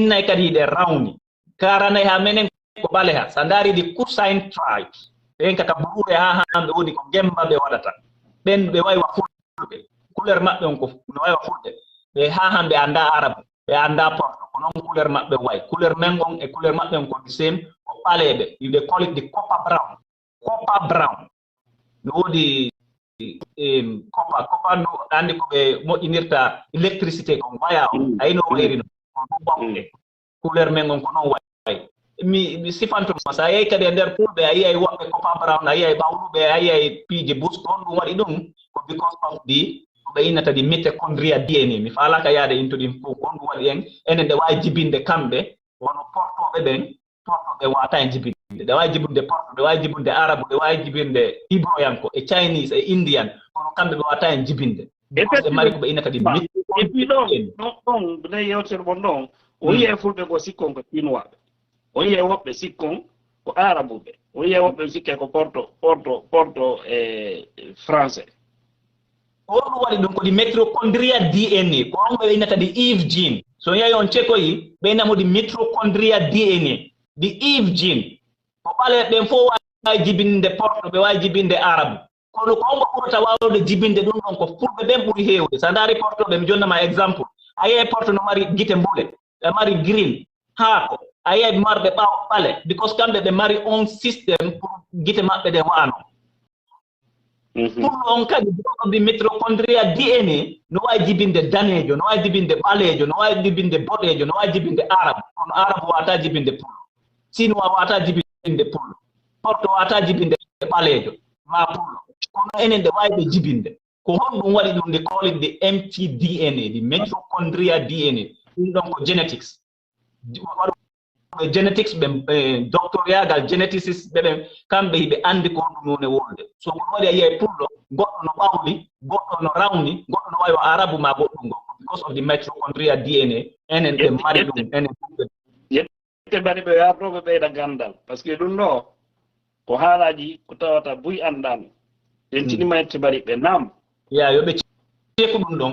nay kadi de rawni karana ha menen ko baleha sandari di Kusain tribes en kaka buure ha hambe woni ko gemba be wadata ben be waywa fulbe couleur mabbe on ko no waywa fulbe be ha hambe anda arab be anda porto ko non couleur mabbe way couleur mengon e couleur mabbe on ko the same ko balebe they call it the copper brown no wodi copper no andi ko be moƴƴinirta électricité ko waya o ayno wayri no couleur mengon ko non way mi sifanto sa yey kadi nder fulbe ayay wobbe copper brown ayay bawlube ayay pije bus don dum wadi dum ko because of the be inata di mitochondria DNA mi fala ka yaade into dim fu on dum wadi enen de way jibinde kambe wono portobe ben portobe wata en jibinde de way jibinde porto de way jibinde arabu de way jibinde ibroyanko e chinese e indian wono kambe be wata en jibinde because de mari ko be inata di et puis non de yoter bon non o ye fulbe go sikkon ko chinois o ye wobbe sikkon ko arabu be o ye wobbe sikke ko porto français on wadi dum ko di mitochondria DNA ko on be inata di Eve gene so yayi on cheko yi be namo di mitochondria DNA di Eve gene ko bale be fo way jibinde porto be way jibinde arabu kono ko on ko ta wawde jibinde dum don ko fulbe ben buri hewde sandari porto be mi jonna ma exemple aye porto no mari gite mbule be mari green haako aye marbe bawo bale because kambe be mari on system pour gite mabbe de wano pour on kadi do bi mitochondria DNA no way jibinde danejo no way jibinde balejo no way jibinde bodejo no way jibinde arab on arab wata jibinde pour sino wata jibinde pour porto wata jibinde balejo ma pour kono enen de way be jibinde ko hon dum wadi dum de call it the mtDNA the mitochondria DNA dum ko genetics genetics be doctorial geneticist be kambe be andi ko dum ne wolde so ko wadi ay pullo goddo no bawli goddo no rawni goddo no wayo arabu ma goddo ngo because of the mitochondria DNA enen be mari dum enen yette bari be ya probe be da gandal parce que dum no ko halaji ko tawata buy andan en tini mayte bari be nam ya yo be ceku dum don